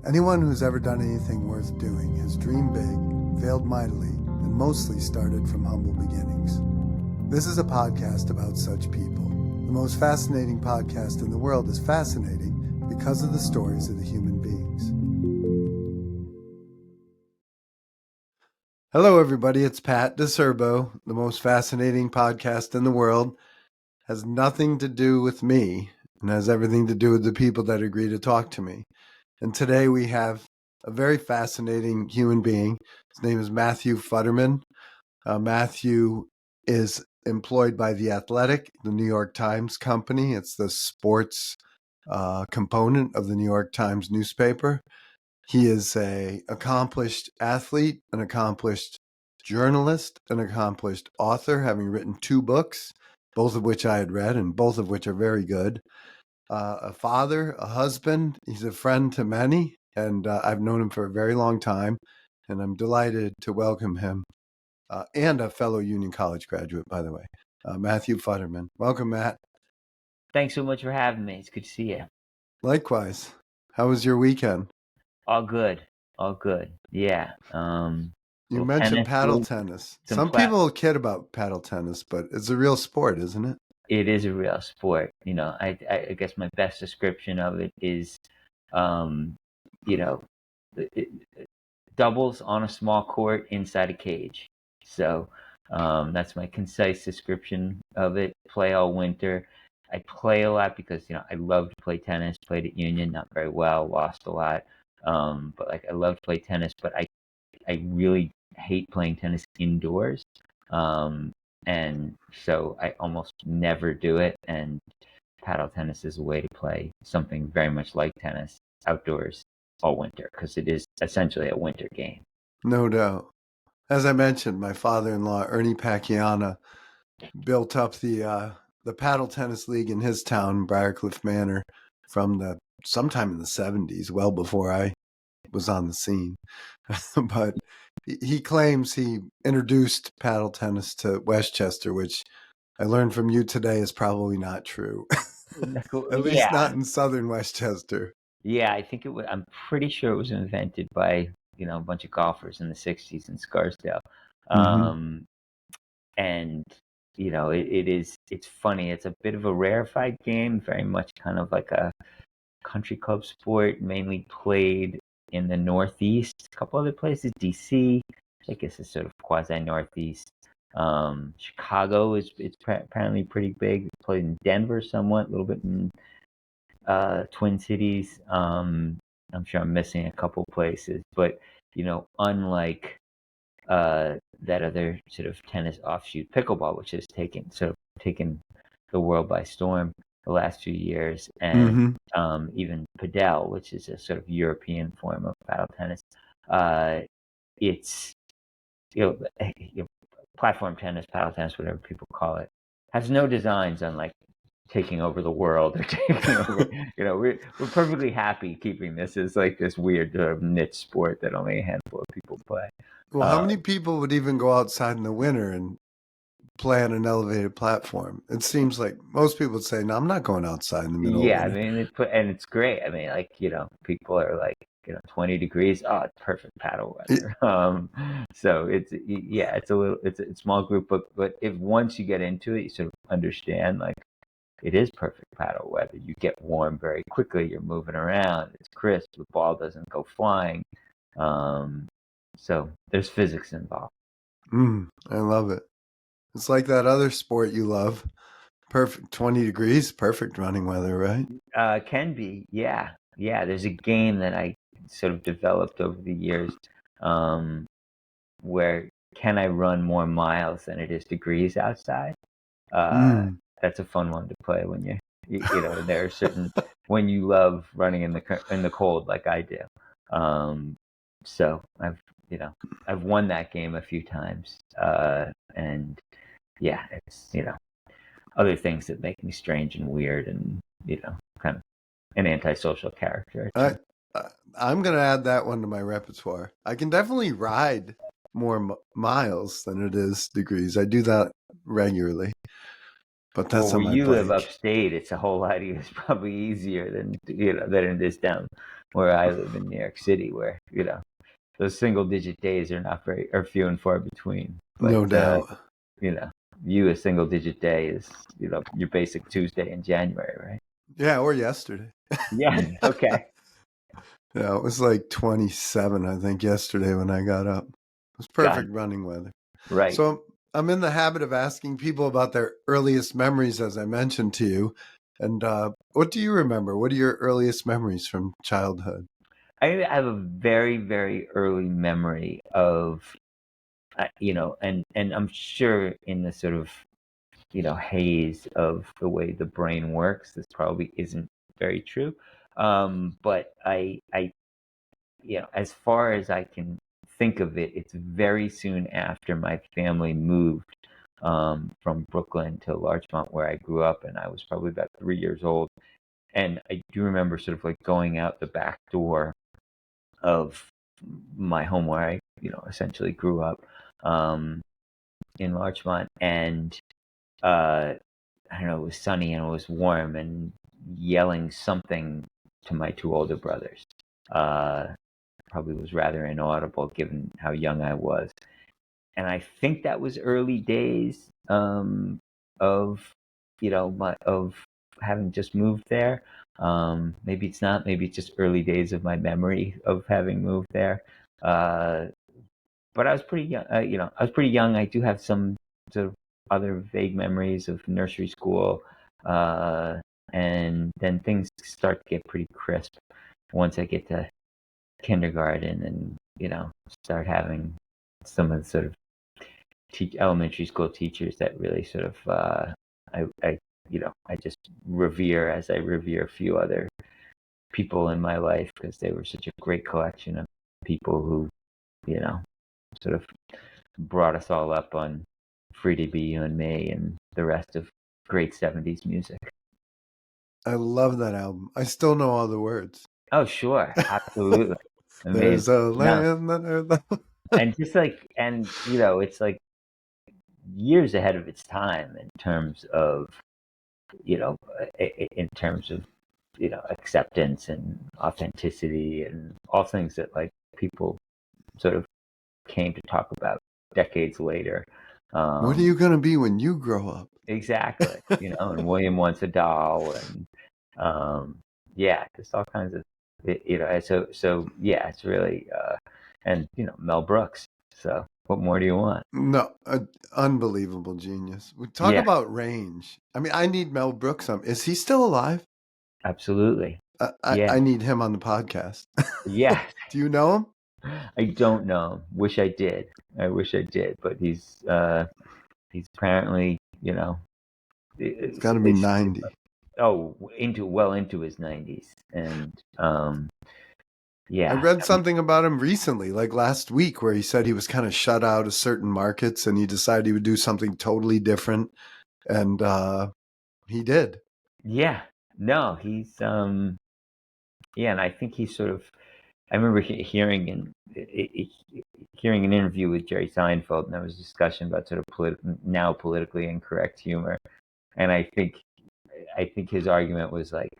Anyone who's ever done anything worth doing has dreamed big, failed mightily, and mostly started from humble beginnings. This is a podcast about such people. The most fascinating podcast in the world is fascinating because of the stories of the human beings. Hello, everybody. It's Pat DeCerbo. The most fascinating podcast in the world has nothing to do with me and has everything to do with the people that agree to talk to me. And today we have a very fascinating human being. His name is Matthew Futterman. Matthew is employed by The Athletic, the New York Times company. It's the sports component of the New York Times newspaper. He is an accomplished athlete, an accomplished journalist, an accomplished author, having written 2 books, both of which I had read and both of which are very good. A father, a husband. He's a friend to many, and I've known him for a very long time, and I'm delighted to welcome him, and a fellow Union College graduate, by the way, Matthew Futterman. Welcome, Matt. Thanks so much for having me. It's good to see you. Likewise. How was your weekend? All good. Yeah. You mentioned paddle tennis. Some people kid about paddle tennis, but it's a real sport, isn't it? It is a real sport. You know, I guess my best description of it is, it doubles on a small court inside a cage. So that's my concise description of it. Play all winter. I play a lot because, I love to play tennis. Played at Union, not very well, lost a lot. But I love to play tennis, but I really hate playing tennis indoors. And so I almost never do it. And paddle tennis is a way to play something very much like tennis outdoors all winter, because it is essentially a winter game. No doubt. As I mentioned, my father-in-law, Ernie Pacquiana, built up the paddle tennis league in his town, Briarcliff Manor, from sometime in the 70s, well before I was on the scene. But he claims he introduced paddle tennis to Westchester, which I learned from you today is probably not true. At least not in southern Westchester. Yeah, I think I'm pretty sure it was invented by, a bunch of golfers in the 60s in Scarsdale. Mm-hmm. And, it's funny. It's a bit of a rarefied game, very much kind of like a country club sport, mainly played in the Northeast, a couple other places, DC, I guess is sort of quasi Northeast. Chicago it's apparently pretty big. It's played in Denver somewhat, a little bit in Twin Cities. I'm sure I'm missing a couple places, but unlike that other sort of tennis offshoot, pickleball, which has taken the world by storm the last few years, and even padel, which is a sort of European form of paddle tennis. It's platform tennis, paddle tennis, whatever people call it, has no designs on like taking over the world or taking over. We're perfectly happy keeping this as like this weird niche sport that only a handful of people play. Well, how many people would even go outside in the winter and play on an elevated platform? It seems like most people would say, "No, I'm not going outside in the middle of winter." I mean, and it's great. I mean, like, people are like, 20 degrees. Oh, it's perfect paddle weather. So it's a small group, but if once you get into it, you sort of understand like it is perfect paddle weather. You get warm very quickly. You're moving around. It's crisp. The ball doesn't go flying. So there's physics involved. I love it. It's like that other sport you love. Perfect 20 degrees, perfect running weather, right? Can be, yeah. There's a game that I sort of developed over the years, where can I run more miles than it is degrees outside? That's a fun one to play when there are certain when you love running in the cold like I do. So I've won that game a few times, and yeah, it's other things that make me strange and weird and kind of an antisocial character. I'm gonna add that one to my repertoire. I can definitely ride more miles than it is degrees. I do that regularly, but that's on my you bike. live upstate. It's a whole lot. It's probably easier than it is down where I live in New York City, where those single digit days are few and far between. But No doubt. you know, a single digit day is your basic Tuesday in January, right? Yeah, or yesterday. Yeah. Okay. Yeah, it was like 27, I think, yesterday when I got up. It was Got it. perfect running weather. Right. So I'm in the habit of asking people about their earliest memories, as I mentioned to you. And what do you remember? What are your earliest memories from childhood? I have a very, very early memory of, and I'm sure in the sort of, haze of the way the brain works, this probably isn't very true. But as far as I can think of it, it's very soon after my family moved from Brooklyn to Larchmont, where I grew up, and I was probably about 3 years old. And I do remember sort of like going out the back door of my home where I, essentially grew up in Larchmont, and uh, I don't know, it was sunny and it was warm, and yelling something to my two older brothers. Uh, Probably was rather inaudible given how young I was. And I think that was early days of of having just moved there. Maybe it's not. Maybe it's just early days of my memory of having moved there. Uh, but I was pretty young. I was pretty young. I do have some sort of other vague memories of nursery school, uh, and then things start to get pretty crisp once I get to kindergarten, and start having some of the sort of elementary school teachers that really sort of I just revere, as I revere a few other people in my life, because they were such a great collection of people who you know sort of brought us all up on Free to Be You and Me and the rest of great 70s music. I love that album. I still know all the words. Oh, sure. Absolutely. Amazing. There's a No. land that And just like, and, it's like years ahead of its time in terms of, in terms of, acceptance and authenticity and all things that like people sort of came to talk about decades later. What are Um, you going to be when you grow up? exactly. And William Wants a Doll, and yeah, just all kinds of, so yeah, it's really, and, Mel Brooks. So what more do you want? No, unbelievable genius. We talk Yeah, about range. I mean, I need Mel Brooks. Is he still alive? absolutely. I Yeah. need him on the podcast. Yeah. Do you know him? I don't know. Wish I did. I wish I did, but he's apparently, It's got to be 90. well into his 90s, and I yeah. read something about him recently, like last week, where he said he was kind of shut out of certain markets and he decided he would do something totally different. And he did. Yeah. No, he's yeah, and I think he's sort of. I remember hearing an interview with Jerry Seinfeld, and there was discussion about sort of now politically incorrect humor, and I think his argument was like,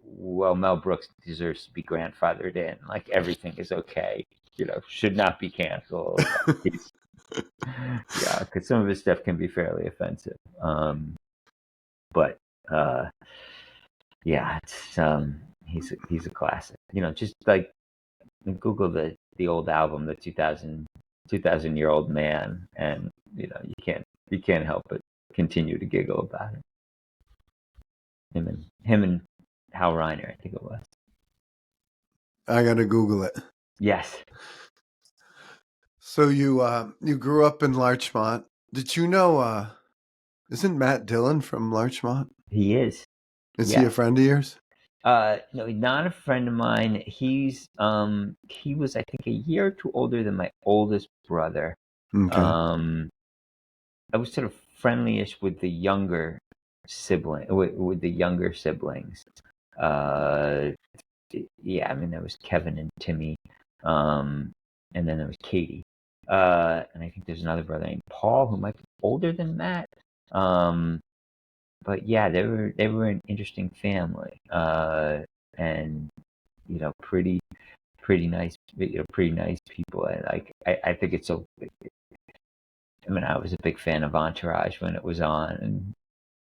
well, Mel Brooks deserves to be grandfathered in, like everything is okay, should not be canceled. Like yeah, because some of his stuff can be fairly offensive. But yeah, it's he's a classic. Just like Google the old album, the 2000 year old man, and you can't help but continue to giggle about it. Him and Hal Reiner, I think it was. I got to Google it. Yes, So you grew up in Larchmont. Did you know isn't Matt Dillon from Larchmont? he is. Is he Yeah. a friend of yours? No, not a friend of mine. He was, I think, a year or two older than my oldest brother. Okay. Um, I was sort of friendly-ish with the younger with the younger siblings. Uh, yeah, I mean there was Kevin and Timmy, um, and then there was Katie, and I think there's another brother named Paul who might be older than Matt. Um, but yeah, they were an interesting family, and pretty nice, pretty nice people. And I think it's so. I mean, I was a big fan of Entourage when it was on, and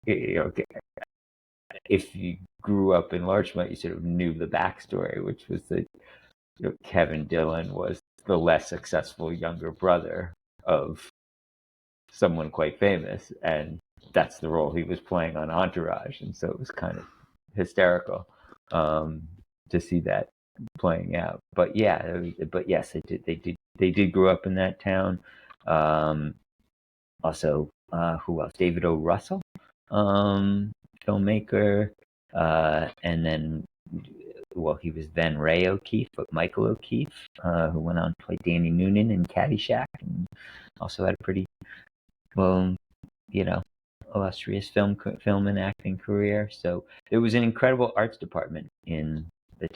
you know, if you grew up in Larchmont, you sort of knew the backstory, which was that Kevin Dillon was the less successful younger brother of someone quite famous, and that's the role he was playing on Entourage, and so it was kind of hysterical to see that playing out. But yeah, but yes, they did grow up in that town. Also, who else? David O. Russell, filmmaker, and then, well, he was then Ray O'Keefe, but Michael O'Keefe, who went on to play Danny Noonan in Caddyshack, and also had a pretty, well, you know, illustrious film and acting career. So there was an incredible arts department in the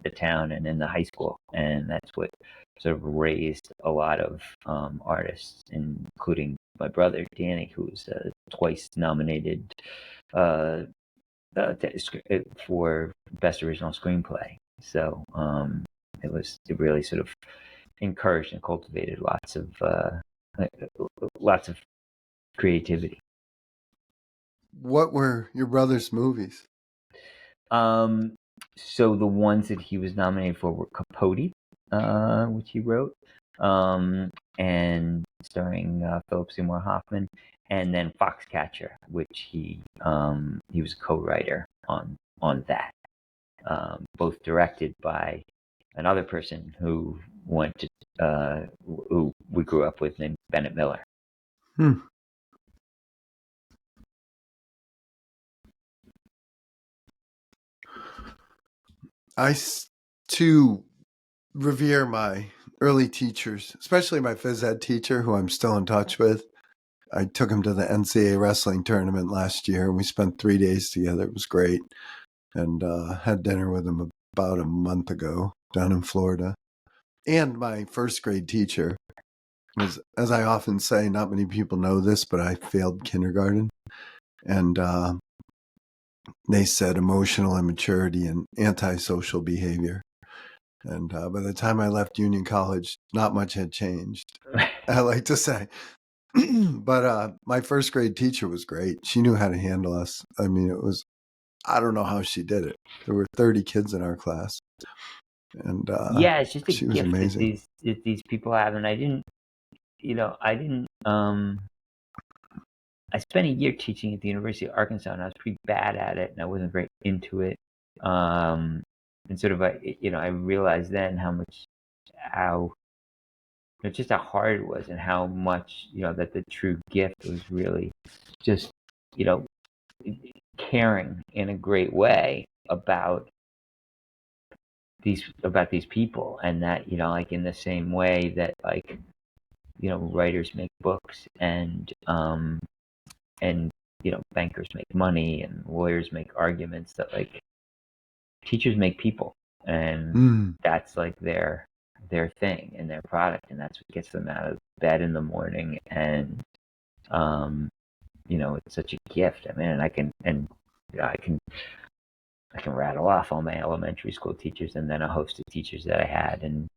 town and in the high school, and that's what sort of raised a lot of artists, including my brother Danny, who was twice nominated uh, for Best Original Screenplay. So it really sort of encouraged and cultivated lots of creativity. What were your brother's movies? So the ones that he was nominated for were Capote, which he wrote, and starring Philip Seymour Hoffman, and then Foxcatcher, which he was a co-writer on that, both directed by another person who who we grew up with, named Bennett Miller. I too revere my early teachers, especially my phys ed teacher, who I'm still in touch with. I took him to the NCAA wrestling tournament last year, and we spent 3 days together. It was great, and had dinner with him about a month ago down in Florida. And my first grade teacher, as I often say, not many people know this, but I failed kindergarten, and they said emotional immaturity and antisocial behavior. And by the time I left Union College, not much had changed, I like to say. But my first grade teacher was great. She knew how to handle us. I mean, I don't know how she did it. There were 30 kids in our class. And Yeah, it's just a she was gift that amazing. these people have, and I didn't. I spent a year teaching at the University of Arkansas, and I was pretty bad at it, and I wasn't very into it. And sort of, I realized then how just how hard it was, and how much, that the true gift was really just, you know, caring in a great way about these people, and that, like, in the same way that, like, writers make books, and bankers make money, and lawyers make arguments, that, like, teachers make people, and that's like their thing and their product, and that's what gets them out of bed in the morning. And it's such a gift. I mean, and I can rattle off all my elementary school teachers, and then a host of teachers that I had, and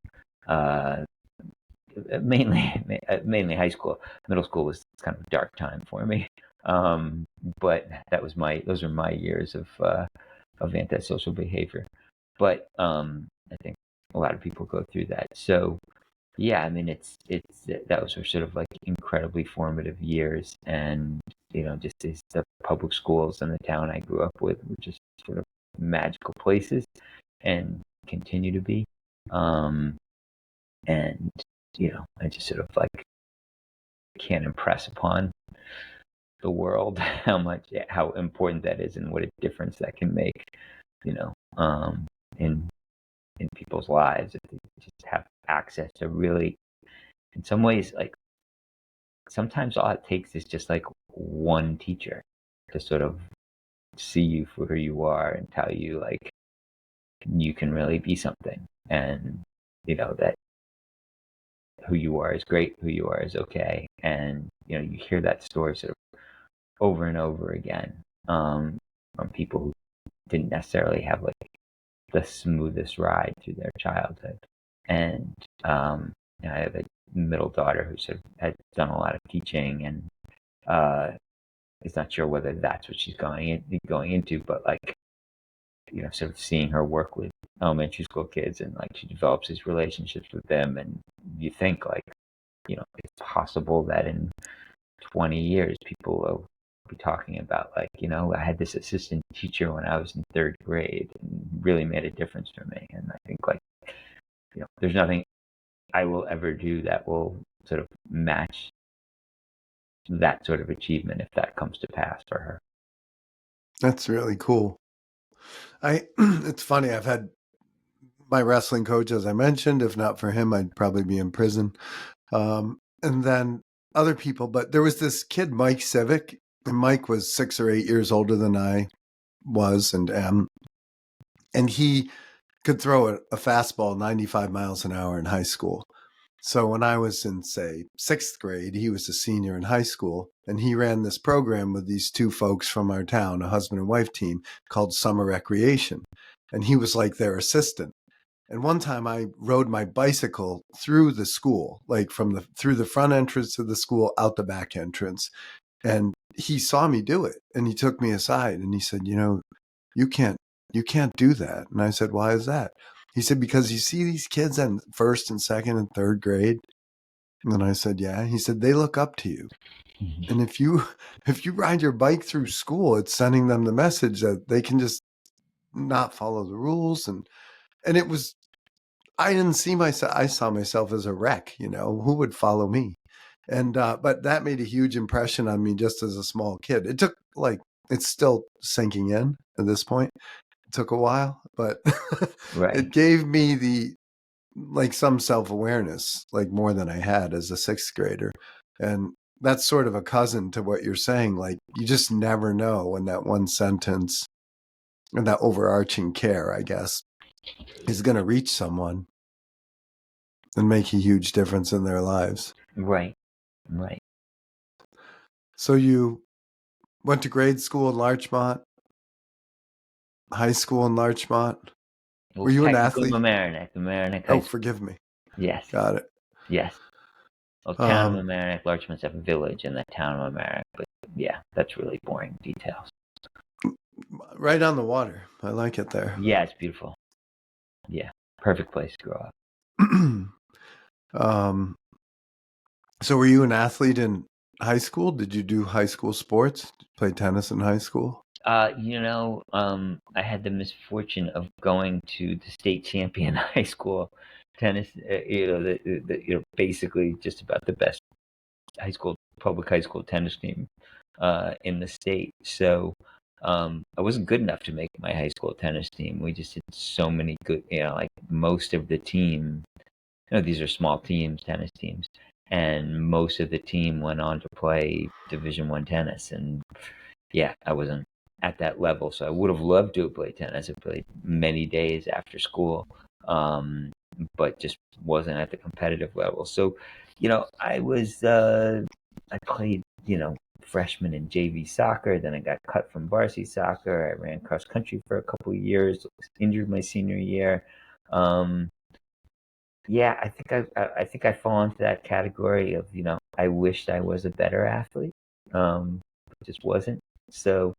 mainly high school. Middle school was kind of a dark time for me, but those are my years of antisocial behavior. But I think a lot of people go through that. So yeah, I mean, those are sort of like incredibly formative years, and just the public schools in the town I grew up with were just sort of magical places, and continue to be. And I just sort of, like, can't impress upon the world how important that is, and what a difference that can make, in people's lives, if they just have access to really, in some ways, like, sometimes all it takes is just, like, one teacher to sort of see you for who you are, and tell you, like, you can really be something, and that who you are is great, who you are is okay. And you hear that story sort of over and over again, from people who didn't necessarily have, like, the smoothest ride through their childhood. And I have a middle daughter who sort of has done a lot of teaching, and is not sure whether that's what she's going into, but like, sort of seeing her work with elementary school kids, and like she develops these relationships with them, and you think like, it's possible that in 20 years people will be talking about like, I had this assistant teacher when I was in third grade and really made a difference for me. And I think like, there's nothing I will ever do that will sort of match that sort of achievement if that comes to pass for her. That's really cool. It's funny. I've had my wrestling coach, as I mentioned. If not for him, I'd probably be in prison. And then other people, but there was this kid, Mike Civic, and Mike was 6 or 8 years older than I was and am, and he could throw a fastball 95 miles an hour in high school. So when I was in, say, 6th grade, he was a senior in high school, and he ran this program with these two folks from our town, a husband and wife team, called Summer Recreation. And he was like their assistant. And one time I rode my bicycle through the school, like through the front entrance of the school out the back entrance. And he saw me do it, and he took me aside and he said, you can't do that. And I said, why is that? He said, because you see these kids in first and second and third grade. And I said, yeah. He said, they look up to you. And if you ride your bike through school, it's sending them the message that they can just not follow the rules. And it was, I didn't see myself, I saw myself as a wreck, who would follow me? And, but that made a huge impression on me just as a small kid. It took it's still sinking in at this point. It took a while, but Right. it gave me some self-awareness, like more than I had as a 6th grader. And that's sort of a cousin to what you're saying. Like, you just never know when that one sentence and that overarching care, I guess, is going to reach someone and make a huge difference in their lives. Right. So you went to grade school in Larchmont, high school in Larchmont. Well, Were you an technically athlete? Mamaroneck High Oh, School. forgive me. Yes. Got it. Yes. Well, town of Mamaroneck, Larchmont's a village in the town of Mamaroneck, but yeah, that's really boring details. Right on the water. I like it there. Yeah, it's beautiful. Yeah, perfect place to grow up. So were you an athlete in high school? Did you do high school sports? Did you play tennis in high school? I had the misfortune of going to the state champion high school tennis. Basically just about the best public high school tennis team in the state. So I wasn't good enough to make my high school tennis team. We just had so many good, like most of the team. These are small teams, tennis teams, and most of the team went on to play Division I tennis. And yeah, I wasn't at that level, so I would have loved to have played tennis. I played many days after school, but just wasn't at the competitive level. So, I played, freshman in JV soccer. Then I got cut from varsity soccer. I ran cross country for a couple of years. Was injured my senior year. Yeah, I think I fall into that category of, I wished I was a better athlete, but just wasn't. So,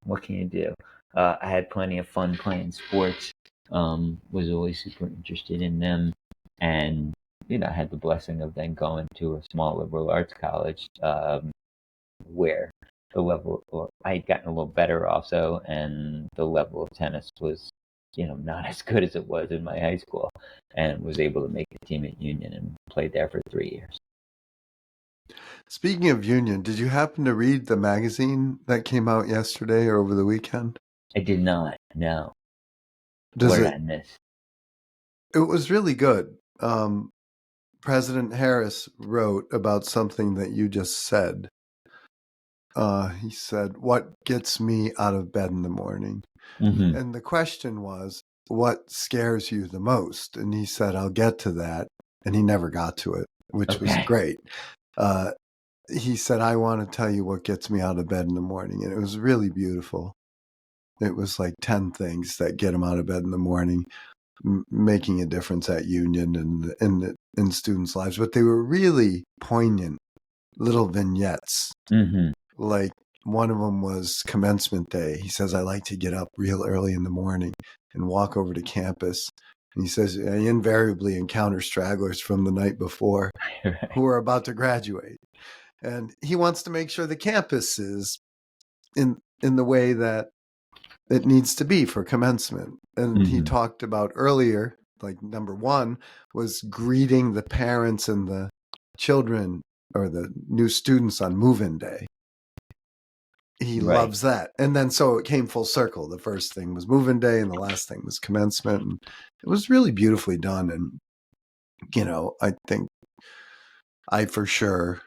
what can you do? I had plenty of fun playing sports. Was always super interested in them, and I had the blessing of then going to a small liberal arts college, where the level, or I had gotten a little better also, and the level of tennis was, not as good as it was in my high school, and was able to make a team at Union and played there for 3 years. Speaking of Union, did you happen to read the magazine that came out yesterday or over the weekend? I did not. No. What did I miss? It was really good. President Harris wrote about something that you just said. He said, "What gets me out of bed in the morning?" Mm-hmm. And the question was, "What scares you the most?" And he said, "I'll get to that." And he never got to it, which was great. He said, "I want to tell you what gets me out of bed in the morning." And it was really beautiful. It was like 10 things that get them out of bed in the morning, making a difference at Union and in students' lives. But they were really poignant little vignettes. Mm-hmm. Like one of them was commencement day. He says, I like to get up real early in the morning and walk over to campus. And he says, I invariably encounter stragglers from the night before Right. who are about to graduate. And he wants to make sure the campus is in the way that it needs to be for commencement. And he Mm-hmm. talked about earlier, like number one was greeting the parents and the children or the new students on move-in day. He Right. loves that. And then so it came full circle. The first thing was move-in day and the last thing was commencement. And it was really beautifully done. And, I think I for sure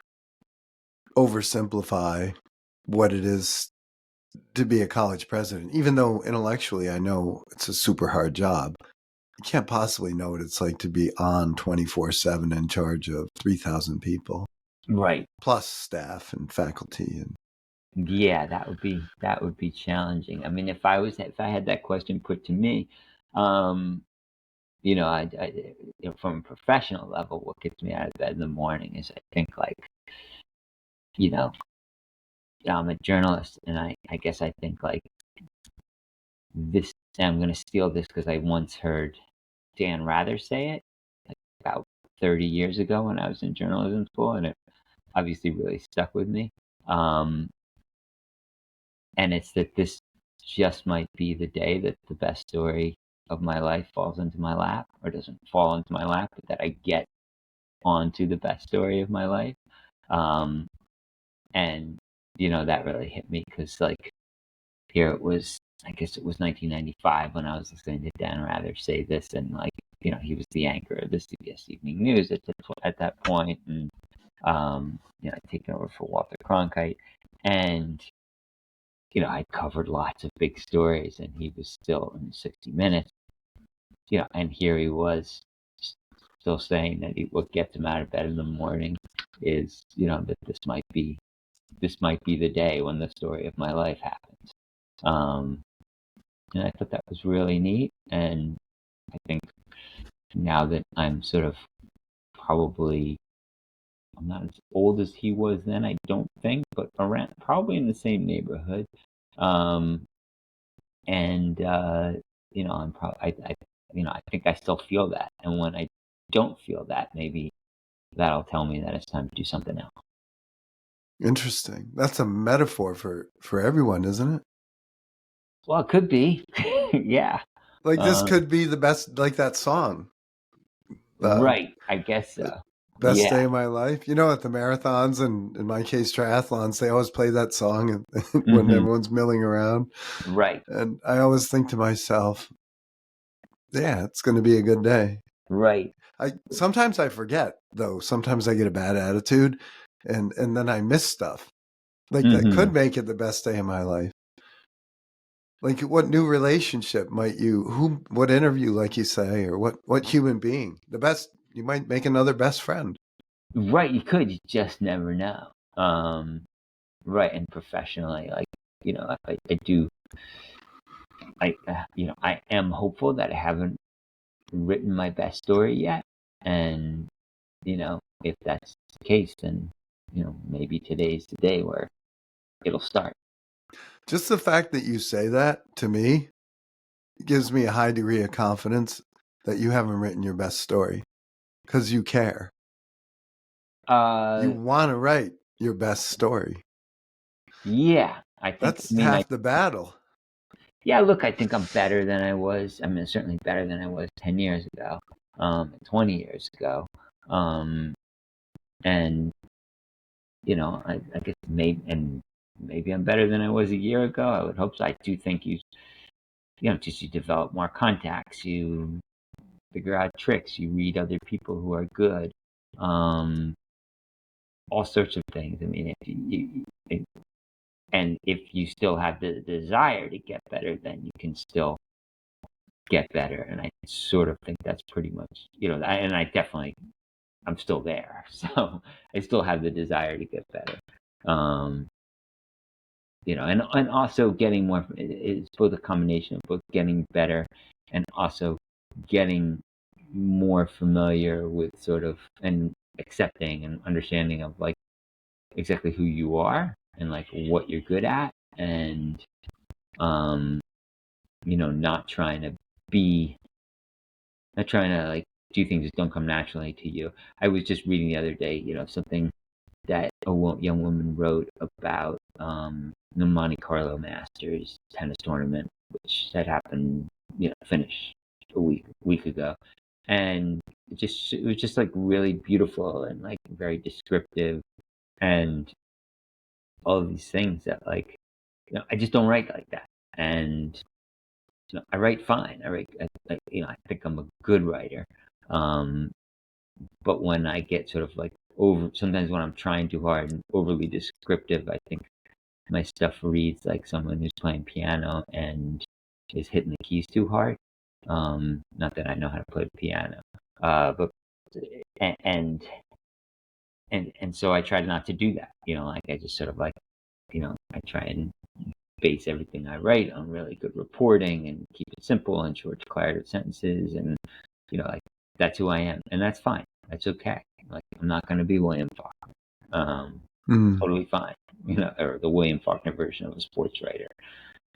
oversimplify what it is to be a college president, even though intellectually I know it's a super hard job. You can't possibly know what it's like to be on 24/7 in charge of 3,000 people, Right. plus staff and faculty. And Yeah, that would be challenging. I mean, if I had that question put to me, um, from a professional level, what gets me out of bed in the morning is I think like, you know, I'm a journalist, and I guess I think like this. And I'm going to steal this because I once heard Dan Rather say it like about 30 years ago when I was in journalism school, and it obviously really stuck with me. Um, and it's that this just might be the day that the best story of my life falls into my lap, or doesn't fall into my lap, but that I get onto the best story of my life. Um, and that really hit me because like here it was, I guess it was 1995 when I was listening to Dan Rather say this, and like he was the anchor of the CBS Evening News at that point, and taking over for Walter Cronkite, and I covered lots of big stories, and he was still in 60 Minutes, and here he was still saying that what gets him out of bed in the morning is, that this might be the day when the story of my life happens. And I thought that was really neat, and I think now that I'm sort of I'm not as old as he was then, I don't think, but around probably in the same neighborhood. Um, and I'm probably I think I still feel that, and when I don't feel that, maybe that'll tell me that it's time to do something else. interesting. That's a metaphor for everyone, isn't it? Well, it could be. Yeah. Like this Uh, could be the best, like that song, uh, right. I guess so. best day Yeah. of my life. At the marathons and in my case triathlons, they always play that song when Hmm. everyone's milling around. Right. And I always think to myself, yeah, it's going to be a good day. Right. Sometimes I forget though. Sometimes I get a bad attitude, and then I miss stuff like that Hmm. could make it the best day of my life. Like what new relationship might what interview, like you say, or what human being, the best, you might make another best friend. Right. You could. You just never know. Right. And professionally, like I do. I am hopeful that I haven't written my best story yet, and if that's the case, then maybe today's the day where it'll start. Just the fact that you say that to me gives me a high degree of confidence that you haven't written your best story because you care. You Uh, want to write your best story. yeah, I think. I That's mean, half the battle. yeah. Look, I think I'm better than I was. I mean, certainly better than I was 10 years ago, 20 years ago, and I guess maybe I'm better than I was a year ago. I would hope so. I do think just you develop more contacts, you figure out tricks, you read other people who are good, um, all sorts of things. I mean, and if you still have the desire to get better, then you can still get better. And I sort of think that's pretty much, and I'm still there. So I still have the desire to get better. Um, and also getting more. It's both a combination of both getting better and also getting more familiar with sort of and accepting and understanding of like exactly who you are and like what you're good at, and um not trying to be not trying to like do things that don't come naturally to you. I was just reading the other day, something that a young woman wrote about the Monte Carlo Masters tennis tournament, which had happened, finished a week ago, and it was just like really beautiful and like very descriptive, and all of these things that like, I just don't write like that, and I write fine. I think I'm a good writer, um, but when I get sort of like sometimes when I'm trying too hard and overly descriptive, I think my stuff reads like someone who's playing piano and is hitting the keys too hard. Not that I know how to play the piano, but and and so I try not to do that. Like I just sort of like, I try and base everything I write on really good reporting and keep it simple and short, declarative sentences, and like that's who I am, and that's fine. That's okay. Like I'm not going to be William Faulkner. Totally fine. Or the William Faulkner version of a sports writer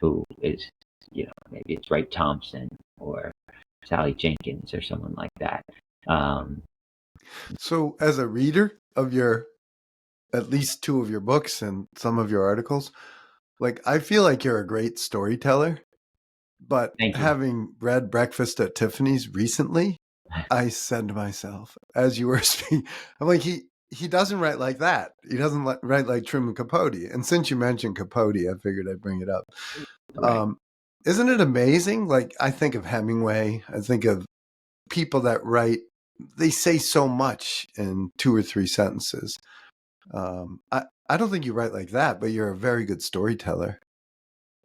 who is, maybe it's Wright Thompson or Sally Jenkins or someone like that. So, as a reader of at least two of your books and some of your articles, like I feel like you're a great storyteller. But Thank you. having read Breakfast at Tiffany's recently, I said to myself, as you were speaking, I'm like, he doesn't write like that. He doesn't write like Truman Capote. And since you mentioned Capote, I figured I'd bring it up. Right. Isn't it amazing? Like I think of Hemingway, I think of people that write, they say so much in 2 or 3 sentences. I don't think you write like that, but you're a very good storyteller.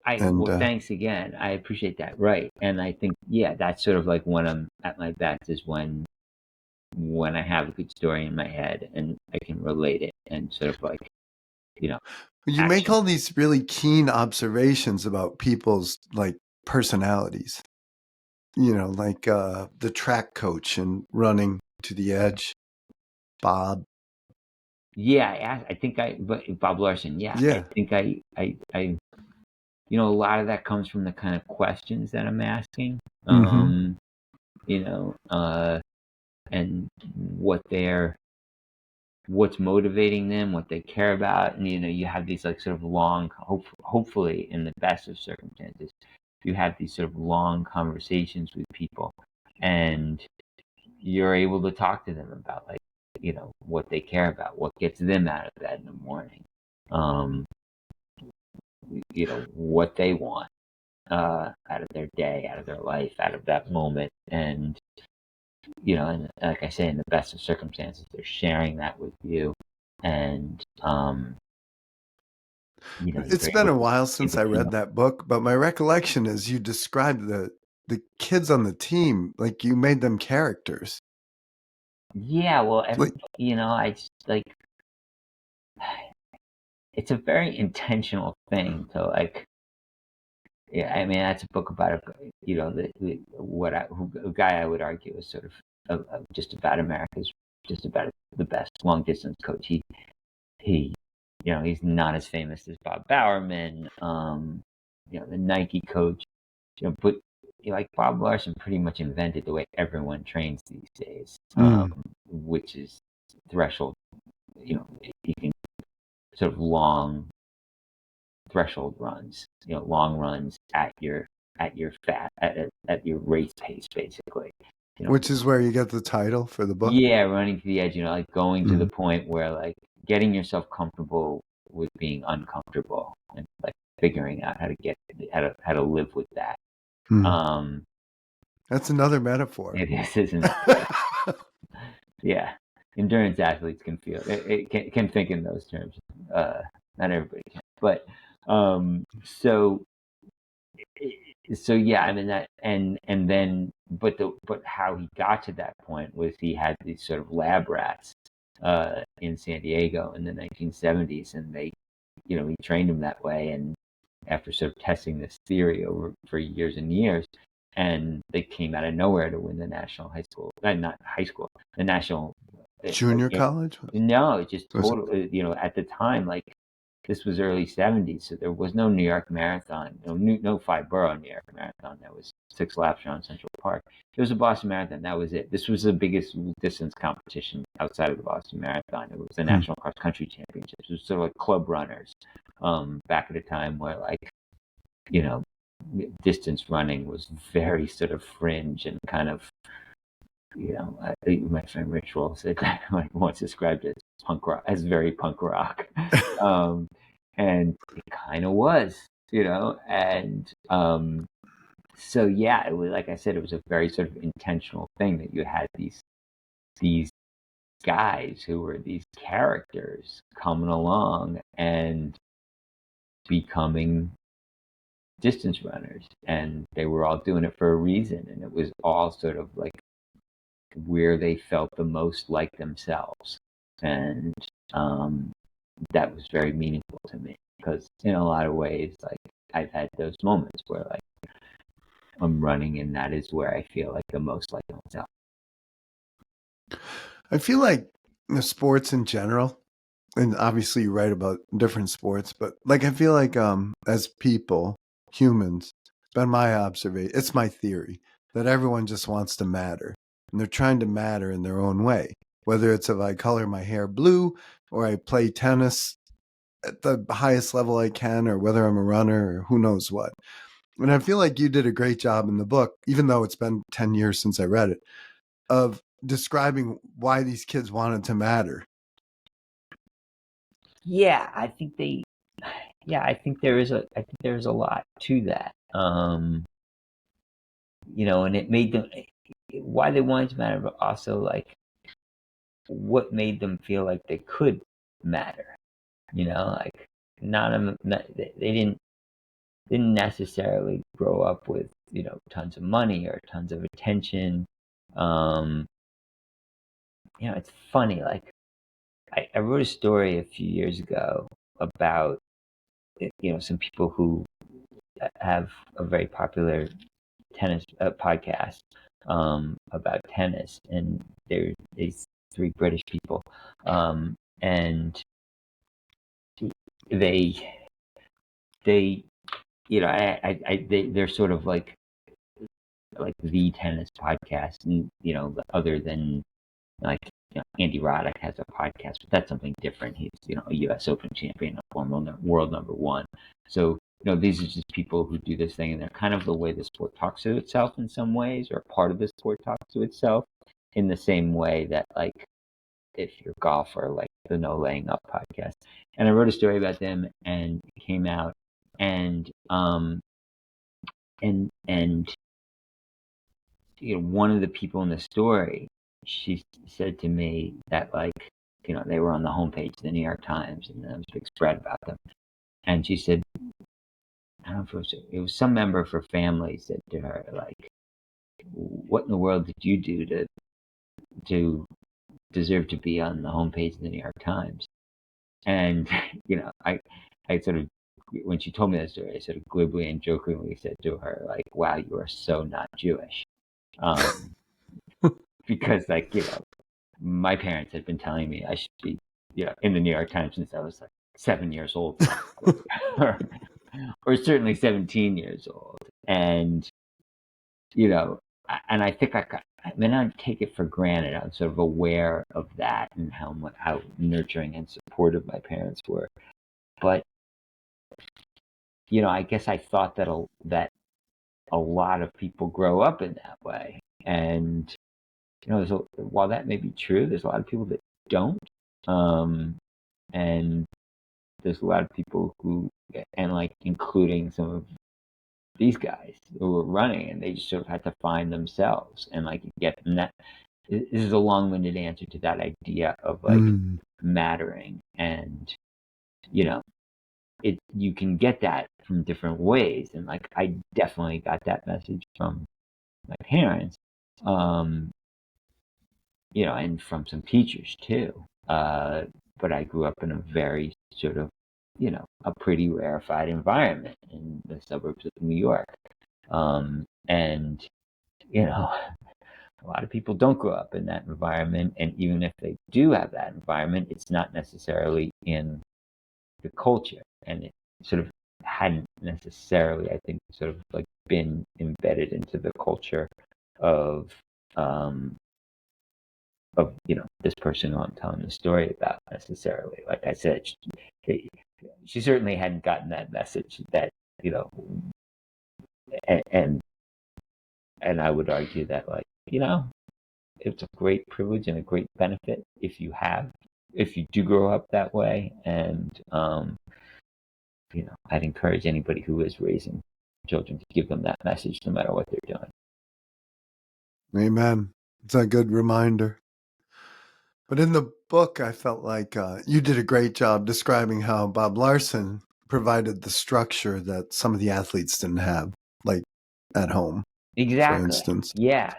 And Well, thanks again. I appreciate that. Right. And I think, yeah, that's sort of like when I'm at my best is when I have a good story in my head and I can relate it and sort of like, you know, you make action. all these really keen observations about people's like personalities. Like the track coach and running to the edge, Bob. Yeah, I think but Bob Larson, yeah, I Yeah. think a lot of that comes from the kind of questions that I'm asking, Mm-hmm. you know, and what what's motivating them, what they care about, and you have these like sort of long, hopefully in the best of circumstances, you have these sort of long conversations with people, and you're able to talk to them about like what they care about, what gets them out of bed in the morning, um, what they want out of their day, out of their life, out of that moment, and like I say, in the best of circumstances, they're sharing that with you, and It's you're been a while able since I to read that book, but my recollection is you described the kids on the team like you made them characters. yeah, well, Like, I just like it's a very intentional thing to like. Yeah, I mean that's a book about a guy I would argue is sort of just about America's just about the best long distance coach. He he's not as famous as Bob Bowerman, the Nike coach, but like Bob Larson pretty much invented the way everyone trains these days, mm, which is threshold. You can sort of long threshold runs, long runs at your race pace, basically. You know, which is where you get the title for the book. yeah, running to the edge. Like going to the Mm, point where like getting yourself comfortable with being uncomfortable and like figuring out how to live with that. mm. Um, That's another metaphor. it is, isn't it? Yeah, yeah. Endurance athletes can feel it can think in those terms. Not everybody can, but so yeah, I mean that, and then, but how he got to that point was he had these sort of lab rats in San Diego in the 1970s, and we trained him that way. And after sort of testing this theory over for years and years, and they came out of nowhere to win the national high school, not high school, the national. Junior college? No, it just Was it? total. At the time, like this was early '70s, so there was no New York Marathon, no five-borough New York Marathon. That was 6 laps around Central Park. There was a Boston Marathon. That was it. This was the biggest distance competition outside of the Boston Marathon. It was the National Cross Country Championships. It was sort of like club runners, back at a time where you know, distance running was very sort of fringe and kind of, I think my friend Rich Roll said like once described it as punk rock, as very punk rock, and it kind of was, and so yeah, it was like I said, it was a very sort of intentional thing that you had these guys who were these characters coming along and becoming distance runners, and they were all doing it for a reason, and it was all sort of like where they felt the most like themselves, and that was very meaningful to me because in a lot of ways, like I've had those moments where like I'm running and that is where I feel like the most like myself. I feel like the sports in general, and obviously you write about different sports, but like I feel like as people, humans, it's been my observation, it's my theory that everyone just wants to matter, and they're trying to matter in their own way. Whether it's if I color my hair blue or I play tennis at the highest level I can, or whether I'm a runner or who knows what. And I feel like you did a great job in the book, even though it's been 10 years since I read it, of describing why these kids wanted to matter. Yeah, I think there's a lot to that. And it made them why they wanted to matter, but also like what made them feel like they could matter. Like they didn't necessarily grow up with tons of money or tons of attention. It's funny. Like I wrote a story a few years ago about some people who have a very popular tennis podcast about tennis, and they're these three British people, and they they're sort of like the tennis podcast, and other than like Andy Roddick has a podcast, but that's something different. He's a U.S. Open champion, a former world number one. So these are just people who do this thing, and they're kind of the way the sport talks to itself in some ways, or part of the sport talks to itself in the same way that like if you're a golfer, like the No Laying Up podcast. And I wrote a story about them, and it came out, and and one of the people in the story, she said to me that like they were on the homepage of the New York Times, and there was a big spread about them. And she said, I don't know if it was some member of her family said to her like, "What in the world did you do to deserve to be on the homepage of the New York Times?" And I sort of, when she told me that story, I sort of glibly and jokingly said to her like, "Wow, you are so not Jewish." Because like my parents had been telling me I should be in the New York Times since I was like 7 years old, or certainly 17 years old, and and I think I don't take it for granted. I'm sort of aware of that and how nurturing and supportive my parents were, but I guess I thought that a lot of people grow up in that way, and while that may be true, there's a lot of people that don't, and there's a lot of people who, and like including some of these guys who were running, and they just sort of had to find themselves and like get them. That this is a long-winded answer to that idea of like mattering, and you can get that from different ways, and like I definitely got that message from my parents, and from some teachers too. But I grew up in a very sort of a pretty rarefied environment in the suburbs of New York. And, a lot of people don't grow up in that environment. And even if they do have that environment, it's not necessarily in the culture. And it sort of hadn't necessarily, I think, sort of like been embedded into the culture of, this person who I'm telling the story about necessarily. Like I said, she certainly hadn't gotten that message that, and I would argue that, like, it's a great privilege and a great benefit if you do grow up that way. And, I'd encourage anybody who is raising children to give them that message no matter what they're doing. Amen. It's a good reminder. But in the book, I felt like you did a great job describing how Bob Larson provided the structure that some of the athletes didn't have, like at home, Exactly. for instance. Yeah.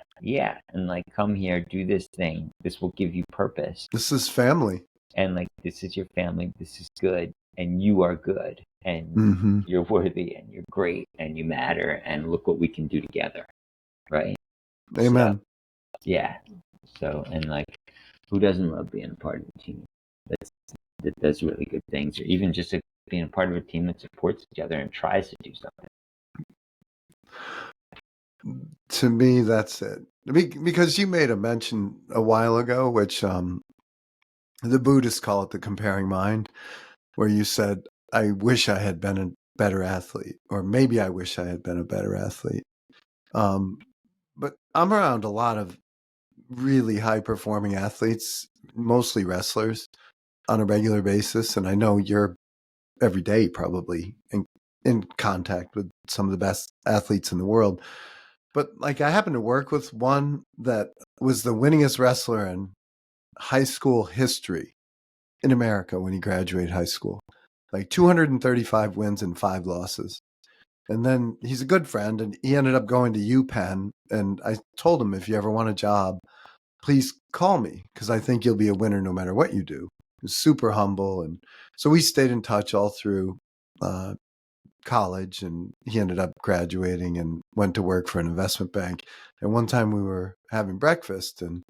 And like, come here, do this thing. This will give you purpose. This is family. And like, this is your family. This is good. And you are good. And Mm-hmm. you're worthy and you're great and you matter. And look what we can do together. Right? Amen. So, yeah. So, and like, who doesn't love being a part of a team that does really good things, or even just being a part of a team that supports each other and tries to do something? To me, that's it. Because you made a mention a while ago, which the Buddhists call it the comparing mind, where you said, I wish I had been a better athlete, or maybe I wish I had been a better athlete. But I'm around a lot of really high-performing athletes, mostly wrestlers, on a regular basis. And I know you're every day probably in contact with some of the best athletes in the world. But like, I happen to work with one that was the winningest wrestler in high school history in America when he graduated high school. Like 235 wins and 5 losses. And then he's a good friend, and he ended up going to UPenn. And I told him, if you ever want a job, please call me, because I think you'll be a winner no matter what you do. He was super humble. And so we stayed in touch all through college, and he ended up graduating and went to work for an investment bank. And one time we were having breakfast, and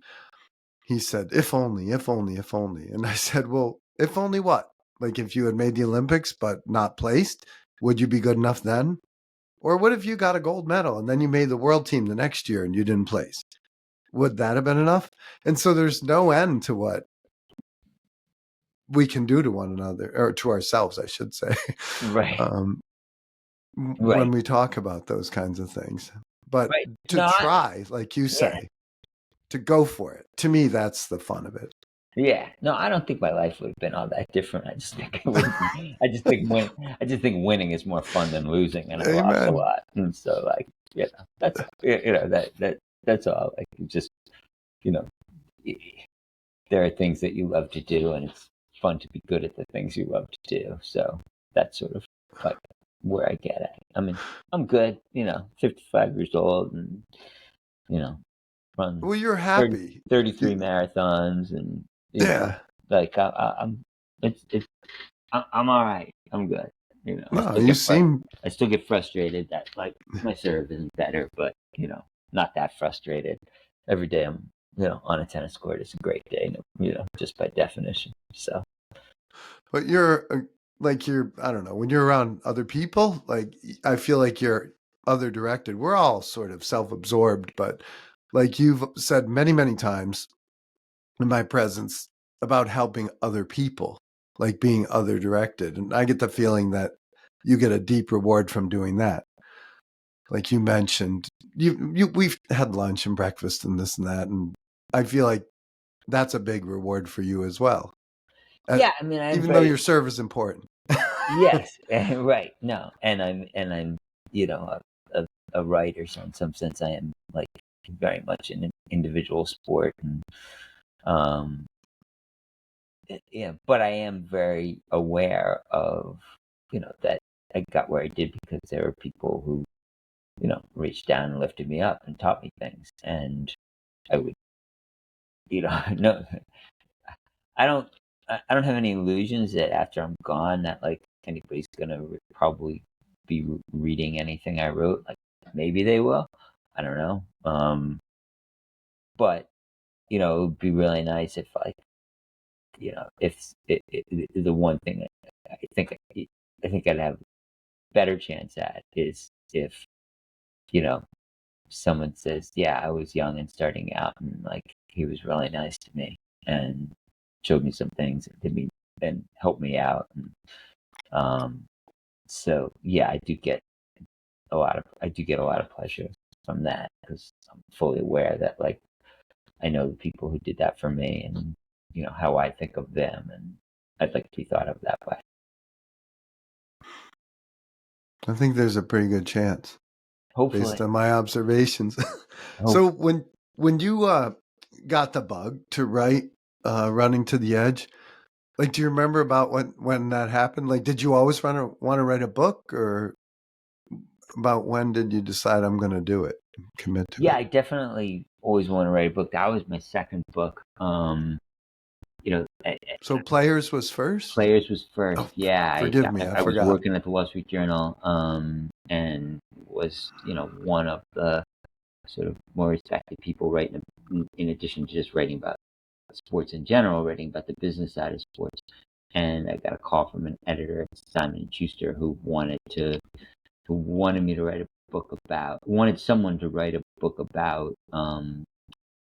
he said, if only, if only, if only. And I said, well, if only what? Like, if you had made the Olympics but not placed, would you be good enough then? Or what if you got a gold medal and then you made the world team the next year and you didn't place? Would that have been enough? And so there's no end to what we can do to one another, or to ourselves, I should say. Right. When we talk about those kinds of things. But to try, like you say, to go for it, to me, that's the fun of it. Yeah. No, I don't think my life would have been all that different. I just think winning is more fun than losing, and I lost a lot. And so, like, that's that's all. Like, just, there are things that you love to do, and it's fun to be good at the things you love to do. So that's sort of like where I get at. I mean, I'm good, 55 years old, and, run Well, you're happy. 33 marathons, and like, I'm all right. I'm good. I still get frustrated that, like, my serve isn't better, but, not that frustrated. Every day I'm, on a tennis court is a great day, just by definition. So. But you're I don't know, when you're around other people, like, I feel like you're other directed. We're all sort of self-absorbed, but like you've said many, many times in my presence about helping other people, like being other directed. And I get the feeling that you get a deep reward from doing that. Like you mentioned, we've had lunch and breakfast and this and that. And I feel like that's a big reward for you as well. Yeah, I mean, even though your serve is important. Yes, right. No, and I'm a writer, so in some sense I am, like, very much an individual sport, and but I am very aware of, that I got where I did because there were people who, reached down and lifted me up and taught me things, and I would, no, I don't have any illusions that after I'm gone that, like, anybody's gonna probably be reading anything I wrote. Like maybe they will. I don't know. But it would be really nice if if the one thing I think I think I'd have better chance at is if you know someone says, yeah, I was young and starting out, and like he was really nice to me and showed me some things and did me and helped me out. And so yeah, I do get a lot of pleasure from that because I'm fully aware that like I know the people who did that for me and how I think of them, and I'd like to be thought of that way. I think there's a pretty good chance Hopefully. based on my observations. Hope. So when you got the bug to write Running to the Edge, like, do you remember about when that happened? Like, did you always want to write a book, or about when did you decide I'm going to do it, commit to Yeah, it? I definitely always want to write a book. That was my second book. So Players was first? Players was first. Oh, Yeah, forgive me, I I was forgot. working at the Wall Street Journal, and was one of the sort of more respected people writing, in addition to just writing about sports in general, writing about the business side of sports. And I got a call from an editor at Simon and Schuster who wanted me to write a book about wanted someone to write a book about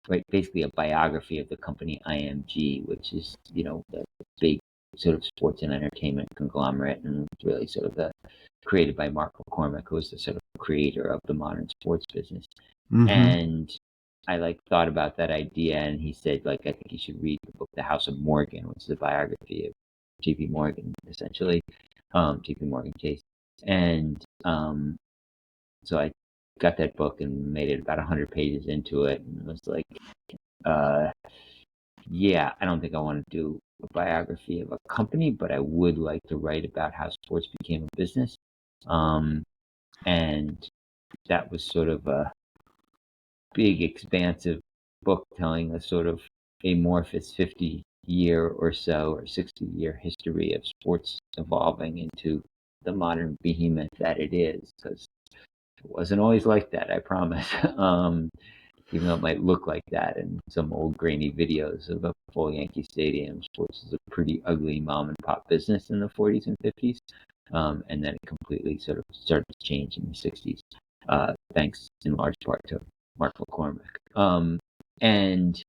right, basically a biography of the company IMG, which is the big sort of sports and entertainment conglomerate, and really sort of the created by Mark McCormick, who was the sort of creator of the modern sports business. Mm-hmm. And I like thought about that idea, and he said like I think you should read the book The House of Morgan, which is a biography of J.P. Morgan, essentially, J.P. Morgan Chase, and so I got that book and made it about 100 pages into it, and it was like, uh, yeah, I don't think I want to do a biography of a company, but I would like to write about how sports became a business, and that was sort of a big, expansive book telling a sort of amorphous 50-year or so or 60-year history of sports evolving into the modern behemoth that it is, because it wasn't always like that, I promise. Even though it might look like that in some old grainy videos of a full Yankee Stadium, sports is a pretty ugly mom and pop business in the 40s and 50s. And then it completely sort of started to change in the 60s, thanks in large part to Mark McCormick. And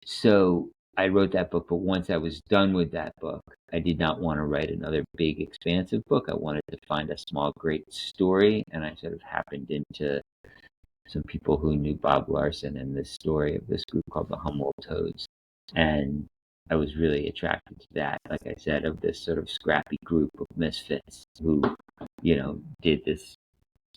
so I wrote that book, but once I was done with that book, I did not want to write another big, expansive book. I wanted to find a small, great story, and I sort of happened into some people who knew Bob Larson and this story of this group called the Humboldt Toads. And I was really attracted to that, like I said, of this sort of scrappy group of misfits who, did this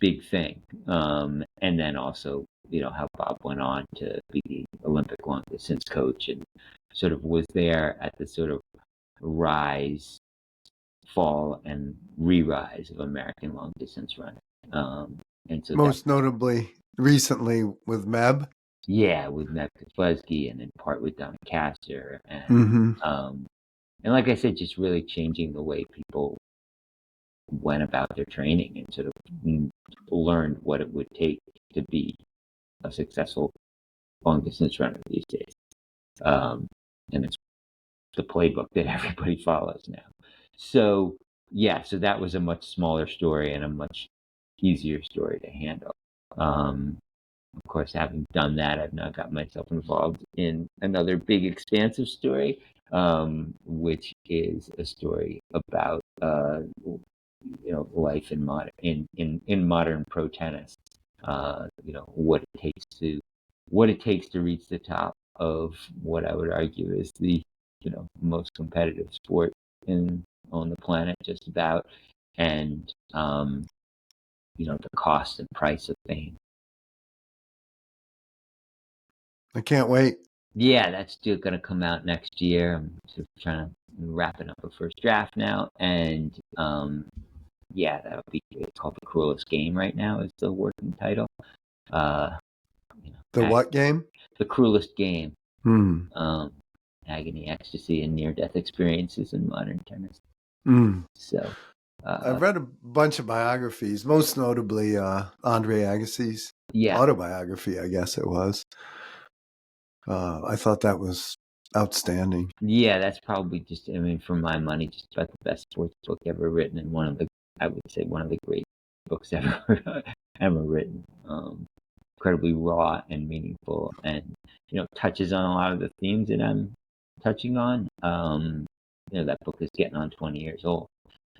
big thing. And then also, how Bob went on to be the Olympic long distance coach and sort of was there at the sort of rise, fall, and re-rise of American long distance running. And so that Most notably, recently with Meb. Yeah, with Matt Kufleski and in part with Donna Castor, Mm-hmm. and like I said, just really changing the way people went about their training and sort of learned what it would take to be a successful long distance runner these days. And it's the playbook that everybody follows now. So yeah, so that was a much smaller story and a much easier story to handle. Of course, having done that, I've now got myself involved in another big, expansive story, which is a story about life in modern pro tennis. What it takes to reach the top of what I would argue is the most competitive sport on the planet, just about, and the cost and price of fame. I can't wait. Yeah, that's still gonna come out next year. I'm sort of trying to wrapping up a first draft now, and yeah, that'll be. It's called The Cruelest Game right now. Is the working title. Uh, The what game? The Cruelest Game. Hmm. Agony, ecstasy, and near-death experiences in modern tennis. Mm. So, I've read a bunch of biographies, most notably Andre Agassi's yeah, autobiography, I guess it was. I thought that was outstanding. yeah, that's probably just, I mean, for my money, just about the best sports book ever written, and I would say one of the great books ever ever written. Incredibly raw and meaningful, and touches on a lot of the themes that I'm touching on. That book is getting on 20 years old.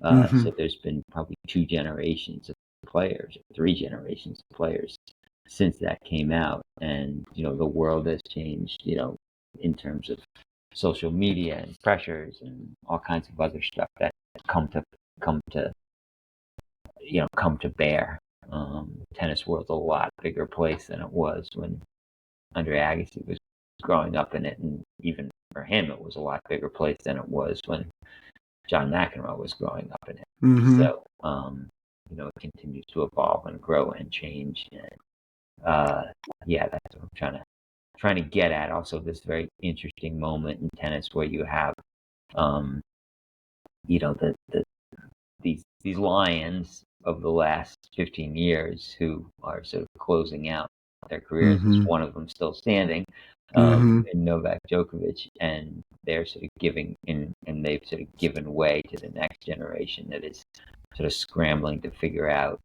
Mm-hmm. So there's been probably 2 generations of players, or 3 generations of players since that came out, and the world has changed. In terms of social media and pressures and all kinds of other stuff that come to come to come to bear. Tennis world's a lot bigger place than it was when Andre Agassi was growing up in it, and even for him, it was a lot bigger place than it was when John McEnroe was growing up in it. Mm-hmm. So, it continues to evolve and grow and change. And yeah, that's what I'm trying to get at. Also, this very interesting moment in tennis where you have, um, these lions of the last 15 years who are sort of closing out their careers. There's Mm-hmm. one of them still standing, Mm-hmm. in Novak Djokovic, and they're sort of giving in, and they've sort of given way to the next generation that is sort of scrambling to figure out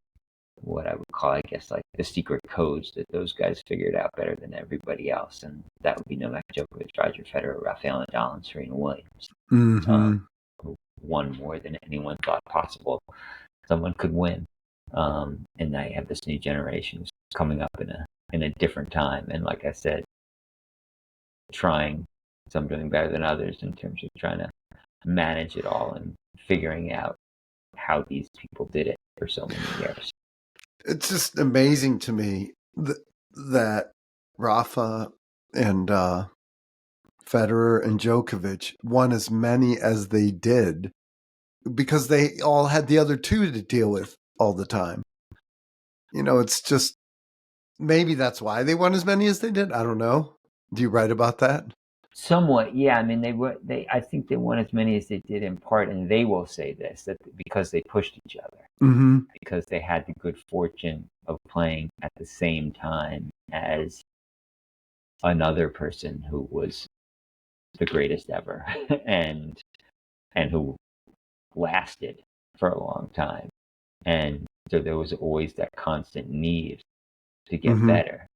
what I would call, I guess, like the secret codes that those guys figured out better than everybody else, and that would be Novak Djokovic, Roger Federer, Rafael Nadal, and Serena Williams. Mm-hmm. Who won more than anyone thought possible someone could win. And now you have this new generation who's coming up in a different time, and like I said, trying some doing better than others in terms of trying to manage it all and figuring out how these people did it for so many years. It's just amazing to me that Rafa and Federer and Djokovic won as many as they did because they all had the other two to deal with all the time. It's just maybe that's why they won as many as they did. I don't know. Do you write about that? Somewhat, yeah. I mean, I think they won as many as they did in part, and they will say this, that because they pushed each other, Mm-hmm. because they had the good fortune of playing at the same time as another person who was the greatest ever, and who lasted for a long time. And so there was always that constant need to get Mm-hmm. better.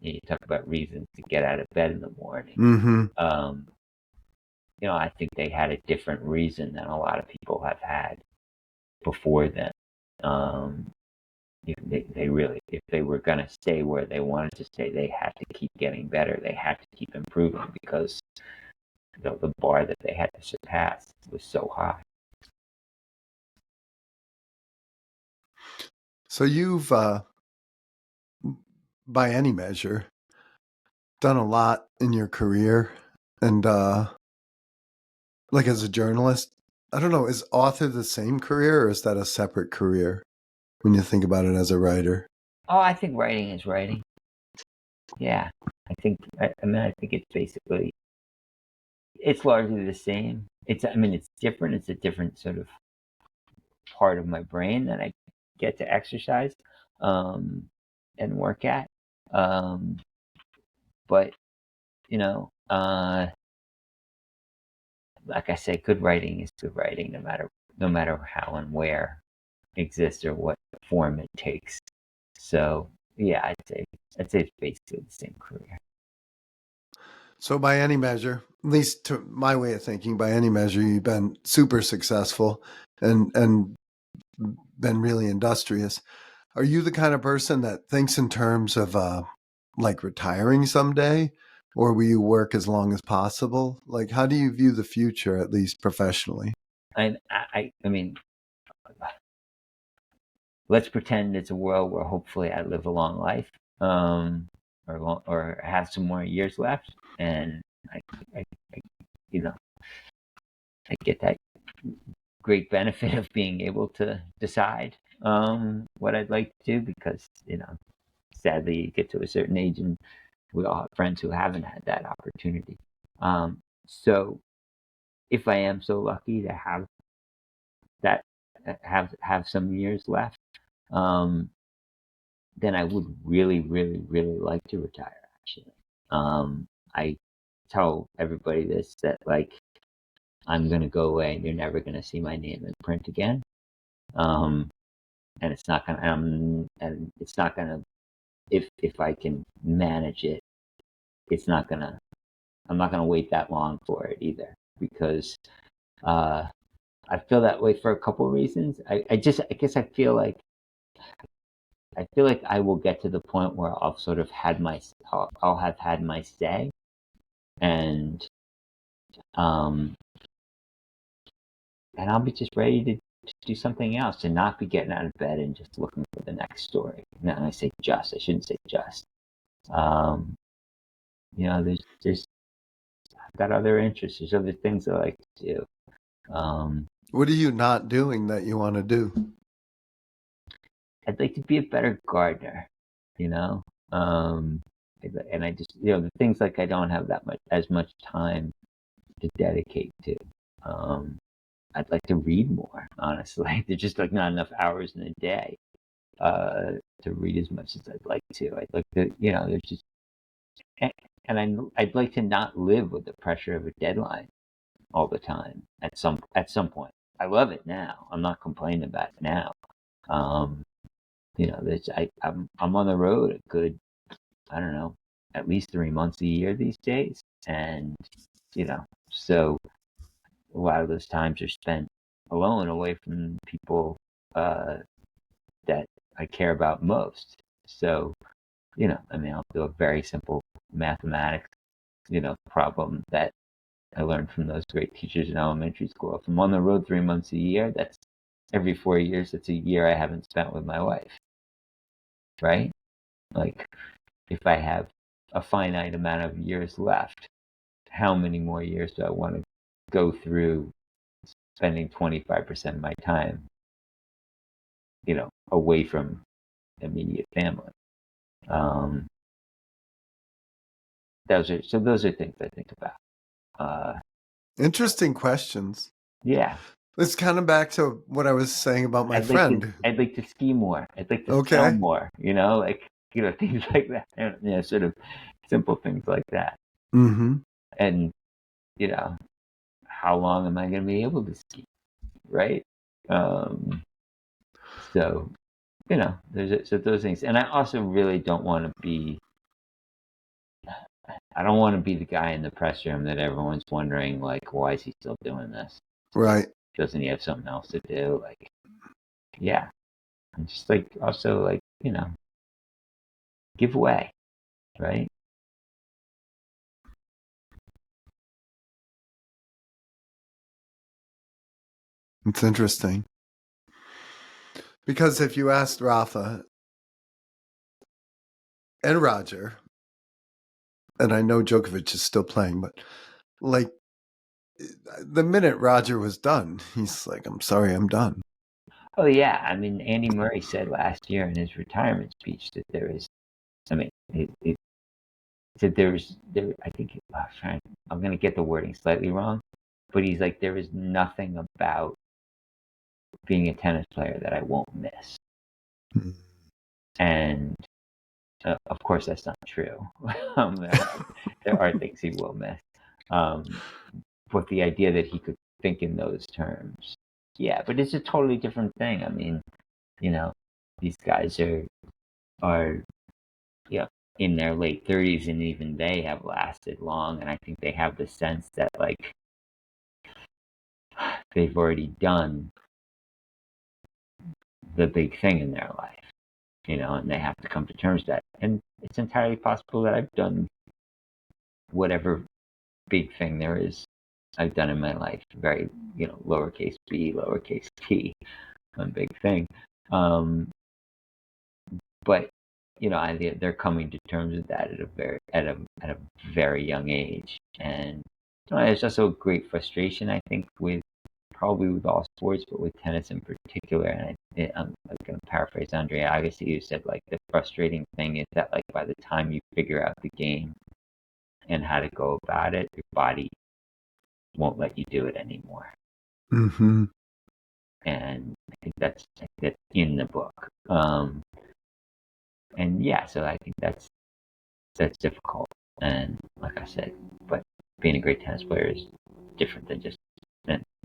You talk about reasons to get out of bed in the morning. Mm-hmm. I think they had a different reason than a lot of people have had before them. They really, if they were going to stay where they wanted to stay, they had to keep getting better. They had to keep improving because the bar that they had to surpass was so high. So you've, by any measure, done a lot in your career, and like as a journalist, I don't know, is author the same career or is that a separate career when you think about it as a writer? Oh, I think writing is writing. Yeah, I think it's largely the same. It's different. It's a different sort of part of my brain that I get to exercise, and work at. Um, but you know, uh, like I say, good writing is good writing, no matter how and where it exists or what form it takes. So yeah, I'd say it's basically the same career. So by any measure, at least to my way of thinking, by any measure, you've been super successful and been really industrious. Are you the kind of person that thinks in terms of like retiring someday, or will you work as long as possible? Like, how do you view the future, at least professionally? I mean, let's pretend it's a world where hopefully I live a long life, or have some more years left, and I, I, I you know, I get that great benefit of being able to decide what I'd like to do, because sadly you get to a certain age and we all have friends who haven't had that opportunity. So if I am so lucky to have that have some years left, um, then I would really, really, really like to retire. Actually, I tell everybody this, that like I'm gonna go away and you're never gonna see my name in print again. Um, and it's not gonna and it's not gonna, if I can manage it, it's not gonna I'm not gonna wait that long for it either, because uh, I feel that way for a couple reasons. I guess I feel like I will get to the point where I'll sort of I'll have had my say, and um and I'll be just ready to do something else, and not be getting out of bed and just looking for the next story. Now I say just, I shouldn't say just. Um, there's I've got other interests. There's other things I like to do. What are you not doing that you want to do? I'd like to be a better gardener, you know. Um, and I just, the things like I don't have as much time to dedicate to. I'd like to read more, honestly. There's just like not enough hours in a day to read as much as I'd like to. I'd like to, there's just, I'd like to not live with the pressure of a deadline all the time. At some point, I love it now. I'm not complaining about it now. Um, I'm on the road a good, I don't know, at least 3 months a year these days, and so a lot of those times are spent alone, away from people uh, that I care about most. So, I'll do a very simple mathematics, problem that I learned from those great teachers in elementary school. If I'm on the road 3 months a year, that's every 4 years. That's a year I haven't spent with my wife, right? Like, if I have a finite amount of years left, how many more years do I want to go through spending 25% of my time, away from immediate family? Um, those are things I think about. Uh, Interesting questions. yeah, It's kind of back to what I was saying about my friend. I'd like to ski more. I'd like to sell Okay. more. Like, things like that. Sort of simple things like that. Mm-hmm. And how long am I going to be able to ski, right? Um, so so those things. And I also really don't want to be. I don't want to be the guy in the press room that everyone's wondering, like, why is he still doing this? Right. Doesn't he have something else to do? Like, yeah. And just like, also, like, give away, right? It's interesting. Because if you asked Rafa and Roger, and I know Djokovic is still playing, but like the minute Roger was done, he's like, I'm sorry, I'm done. Oh, yeah. I mean, Andy Murray said last year in his retirement speech that there is, I mean, it said I think, I'm going to get the wording slightly wrong, but he's like, there is nothing about being a tennis player that I won't miss. Mm-hmm. And of course, that's not true. There are things he will miss. But the idea that he could think in those terms, yeah, but it's a totally different thing. I mean, these guys are in their late 30s, and even they have lasted long, and I think they have the sense that, like, they've already done the big thing in their life, and they have to come to terms with that. And it's entirely possible that I've done whatever big thing there is I've done in my life. Very, lowercase b, lowercase t, one big thing. But they're coming to terms with that at a very young age, and there's also great frustration, I think, probably with all sports, but with tennis in particular. And I'm going to paraphrase Andre Agassi, who said, like, the frustrating thing is that, like, by the time you figure out the game and how to go about it, your body won't let you do it anymore. Mm-hmm. and I think that's in the book. And yeah, so I think that's difficult. And like I said, but being a great tennis player is different than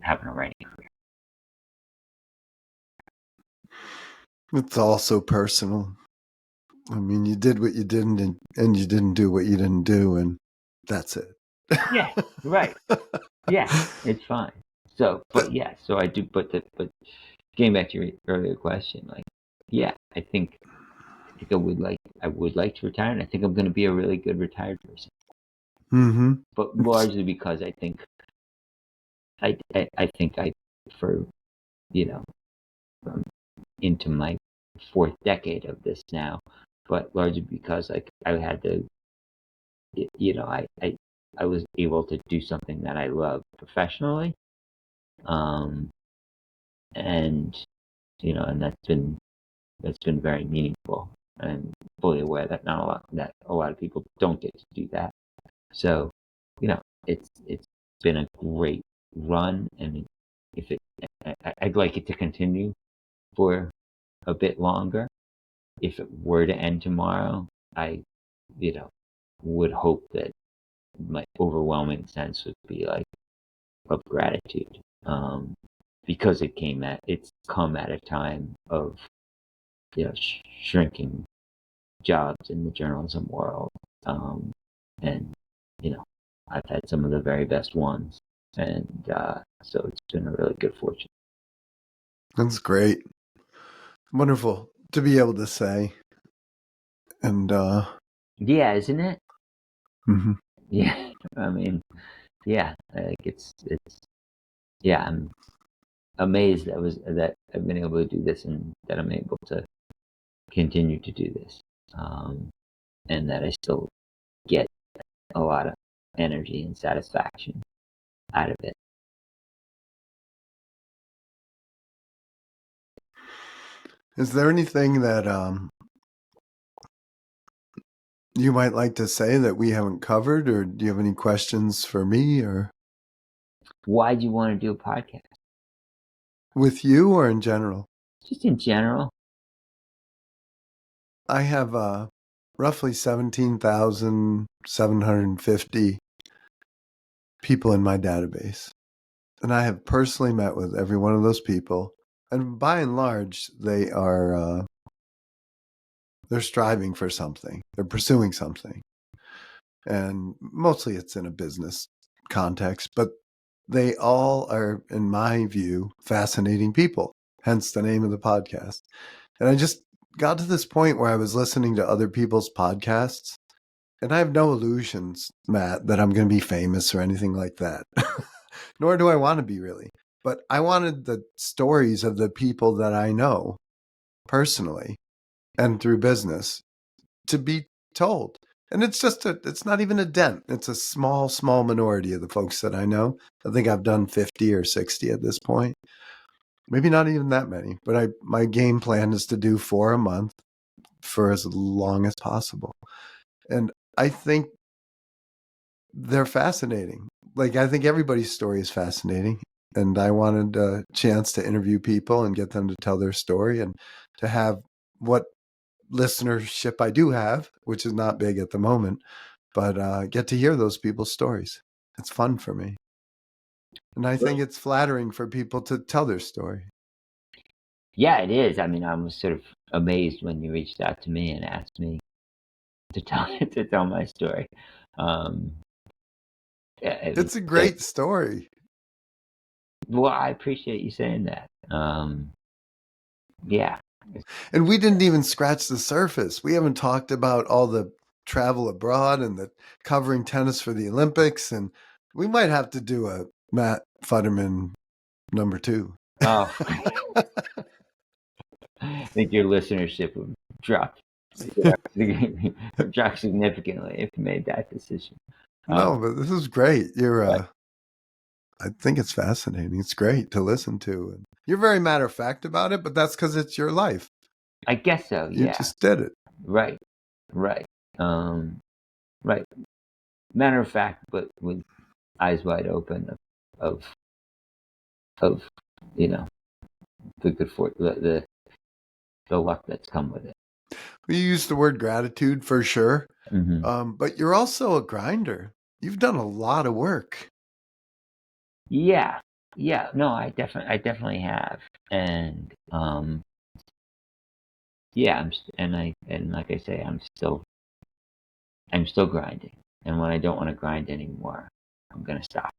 having a writing career. It's also personal. I mean, you did what you didn't, and you didn't do what you didn't do, and that's it. Yeah, right. Yeah, it's fine. So, but yeah, so I do. But getting back to your earlier question, like, yeah, I think I would like to retire, and I think I'm going to be a really good retired person. Mm-hmm. But largely because I think for you know I'm into my fourth decade of this now, but largely because like I had to, I was able to do something that I love professionally, um, and and that's been very meaningful, and fully aware that a lot of people don't get to do that. So, it's been a great run, and if it, I'd like it to continue for a bit longer. If it were to end tomorrow, I, you know, would hope that my overwhelming sense would be like of gratitude, because it's come at a time of shrinking jobs in the journalism world, and you know I've had some of the very best ones, and so it's been a really good fortune. That's great. Wonderful to be able to say. And Yeah, isn't it? mm-hmm. Yeah, I mean, yeah, like yeah, I'm amazed that I've been able to do this, and that I'm able to continue to do this, and that I still get a lot of energy and satisfaction out of it. Is there anything that you might like to say that we haven't covered, or do you have any questions for me, or Why do you want to do a podcast? with you, or in general? Just in general. I have roughly 17,750 people in my database. And I have personally met with every one of those people. And by and large, they're striving for something. They're pursuing something. And mostly it's in a business context, but they all are, in my view, fascinating people, hence the name of the podcast. And I just got to this point where I was listening to other people's podcasts, and I have no illusions, Matt, that I'm going to be famous or anything like that. Nor do I want to be, really. But I wanted the stories of the people that I know personally and through business to be told. And it's not even a dent. It's a small minority of the folks that I know. I think I've done 50 or 60 at this point. Maybe not even that many, but my game plan is to do 4 a month for as long as possible. And I think they're fascinating. Like, I think everybody's story is fascinating. And I wanted a chance to interview people and get them to tell their story, and to have what listenership I do have, which is not big at the moment, but get to hear those people's stories. It's fun for me. And I think it's flattering for people to tell their story. Yeah, it is. I mean, I was sort of amazed when you reached out to me and asked me to tell to tell my story. Um, It's a great story. Well, I appreciate you saying that. Yeah. And we didn't even scratch the surface. We haven't talked about all the travel abroad and the covering tennis for the Olympics. And we might have to do a Matt Futterman #2. Oh, I think your listenership would drop, drop significantly if you made that decision. No, but this is great. But I think it's fascinating. It's great to listen to. And you're very matter of fact about it, but that's because it's your life. I guess so. You Yeah. just did it. Right. Right. Right. Matter of fact, but with eyes wide open of you know the good for the luck that's come with it. You use the word gratitude for sure, but you're also a grinder. You've done a lot of work. Yeah, no, I definitely have, and yeah, and like I say, I'm still grinding, and when I don't want to grind anymore, I'm gonna stop.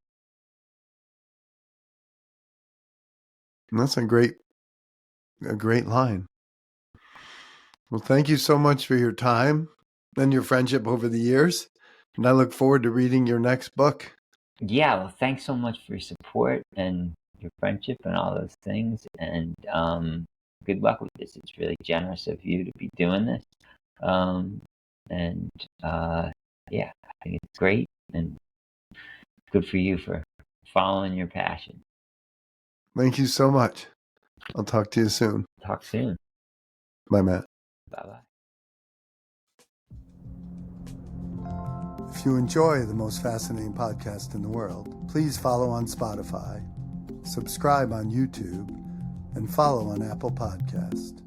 And that's a great line. Well, thank you so much for your time and your friendship over the years. And I look forward to reading your next book. Yeah, well, thanks so much for your support and your friendship and all those things, and good luck with this. It's really generous of you to be doing this, and yeah, I think it's great and good for you for following your passion. Thank you so much. I'll talk to you soon. Talk soon. Bye, Matt. Bye-bye. If you enjoy the most fascinating podcast in the world, please follow on Spotify, subscribe on YouTube, and follow on Apple Podcast.